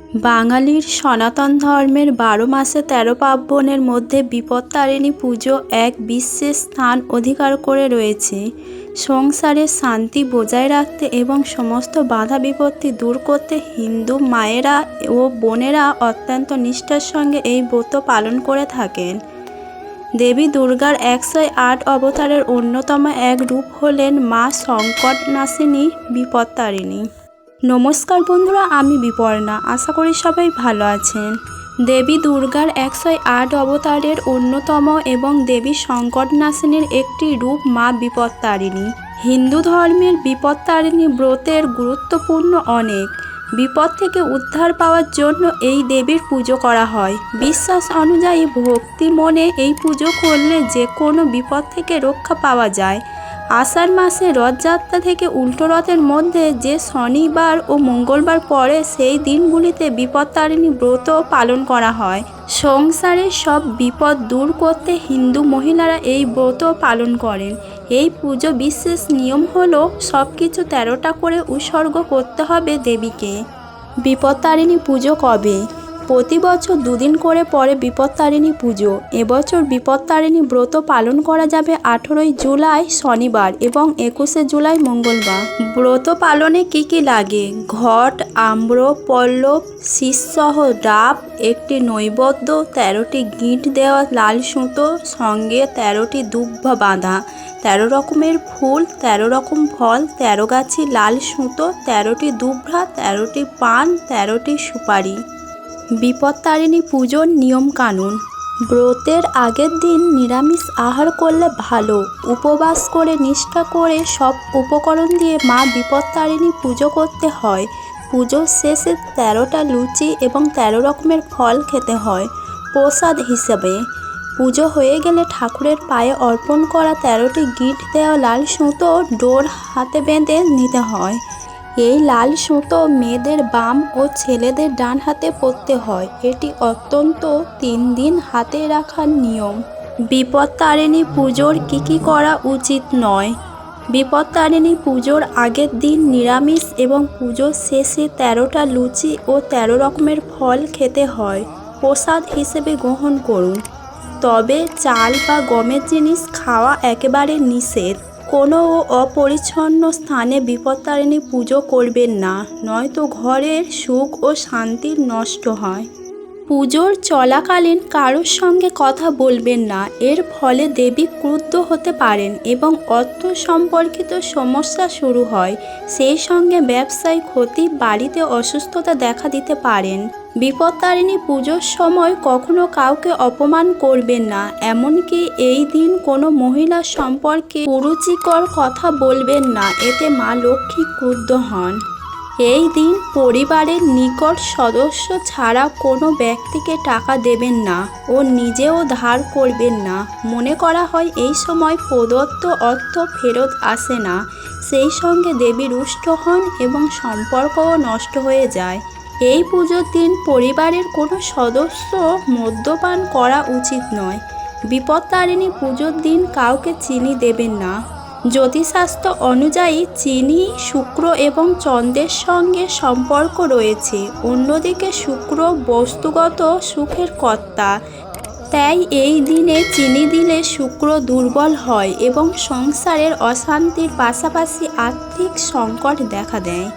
বাঙালির সনাতন ধর্মের ১২ মাসে ১৩ পার্বণের মধ্যে বিপত্তারিণী পুজো এক বিশেষ স্থান অধিকার করে রয়েছে। সংসারে শান্তি বজায় রাখতে এবং সমস্ত বাধা বিপত্তি দূর করতে হিন্দু মায়েরা ও বোনেরা অত্যন্ত নিষ্ঠার সঙ্গে এই ব্রত পালন করে থাকেন। দেবী দুর্গার ১০৮ অবতারের অন্যতম এক রূপ হলেন মা সংকটনাশিনী বিপত্তারিণী। নমস্কার বন্ধুরা, আমি বিপর্ণা। আশা করি সবাই ভালো আছেন। দেবী দুর্গার ১০৮ অবতারের অন্যতম এবং দেবী সংকটনাশিনীর একটি রূপ মা বিপত্তারিণী। হিন্দু ধর্মের বিপত্তারিণী ব্রতের গুরুত্বপূর্ণ অনেক। বিপদ থেকে উদ্ধার পাওয়ার জন্য এই দেবীর পুজো করা হয়। বিশ্বাস অনুযায়ী ভক্তি মনে এই পুজো করলে যে কোনো বিপদ থেকে রক্ষা পাওয়া যায়। আষাঢ় মাসে রথযাত্রা থেকে উল্টো রথের মধ্যে যে শনিবার ও মঙ্গলবার পড়ে সেই দিনগুলিতে বিপত্তারিণী ব্রত পালন করা হয়। সংসারের সব বিপদ দূর করতে হিন্দু মহিলারা এই ব্রত পালন করেন। এই পুজো বিশেষ নিয়ম হলো সব কিছু ১৩টা করে উৎসর্গ করতে হবে দেবীকে। বিপত্তারিণী পুজো কবে? প্রতি বছর দুদিন করে পড়ে বিপত্তারিণী পুজো। এবছর বিপত্তারিণী ব্রত পালন করা যাবে ১৮ই জুলাই শনিবার এবং ২১শে জুলাই মঙ্গলবার। ব্রত পালনে কি কি লাগে? ঘট, আম্র, পল্লব, শীষসহ ডাব, একটি নৈবেদ্য, ১৩টি গিঁট দেওয়া লাল সুতো, সঙ্গে ১৩টি দুব্ব বাঁধা, ১৩ রকমের ফুল, ১৩ রকম ফল, ১৩ গাছি লাল সুতো, ১৩টি দুব্রা, ১৩টি পান, ১৩টি সুপারি। বিপত্তারিণী পুজোর নিয়মকানুন। ব্রতের আগের দিন নিরামিষ আহার করলে ভালো। উপবাস করে নিষ্ঠা করে সব উপকরণ দিয়ে মা বিপত্তারিণী পুজো করতে হয়। পুজোর শেষে ১৩টা লুচি এবং ১৩ রকমের ফল খেতে হয় প্রসাদ হিসেবে। পুজো হয়ে গেলে ঠাকুরের পায়ে অর্পণ করা ১৩টি গিঁট দেওয়া লাল সুতো ডোর হাতে বেঁধে নিতে হয়। এই লাল সুতো মেয়েদের বাম ও ছেলেদের ডান হাতে পরতে হয়। এটি অত্যন্ত ৩ দিন হাতে রাখার নিয়ম। বিপত্তারিণী পুজোর কী করা উচিত নয়? বিপত্তারিণী পুজোর আগের দিন নিরামিষ এবং পুজোর শেষে ১৩টা লুচি ও ১৩ রকমের ফল খেতে হয়। প্রসাদ হিসেবে গ্রহণ করুন। তবে চাল বা গমের জিনিস খাওয়া একেবারে নিষেধ। কোনো অপরিচ্ছন্ন স্থানে বিপত্তারিণী পুজো করবেন না, নয়তো ঘরের সুখ ও শান্তি নষ্ট হয়। পুজোর চলাকালীন কারোর সঙ্গে কথা বলবেন না, এর ফলে দেবী ক্রুদ্ধ হতে পারেন এবং অর্থ সম্পর্কিত সমস্যা শুরু হয়। সেই সঙ্গে ব্যবসায় ক্ষতি, বাড়িতে অসুস্থতা দেখা দিতে পারেন। বিপত্তারিণী পুজোর সময় কখনো কাউকে অপমান করবেন না, এমনকি এই দিন কোনো মহিলার সম্পর্কে কুরুচিকর কথা বলবেন না, এতে মা লক্ষ্মী ক্রুদ্ধ হন। এই দিন পরিবারের নিকট সদস্য ছাড়া কোনো ব্যক্তিকে টাকা দেবেন না ও নিজেও ধার করবেন না। মনে করা হয় এই সময় প্রদত্ত অর্থ ফেরত আসে না। সেই সঙ্গে দেবী রুষ্ট হন এবং সম্পর্কও নষ্ট হয়ে যায়। এই পুজোর দিন পরিবারের কোনো সদস্য মদ্যপান করা উচিত নয়। বিপত্তারিণী পুজোর দিন কাউকে চিনি দেবেন না। জ্যোতিষশাস্ত্র অনুযায়ী চিনি, শুক্র এবং চন্দ্রের সঙ্গে সম্পর্ক রয়েছে। অন্যদিকে শুক্র বস্তুগত সুখের কর্তা, তাই এই দিনে চিনি দিলে শুক্র দুর্বল হয় এবং সংসারের অশান্তির পাশাপাশি আর্থিক সংকট দেখা দেয়।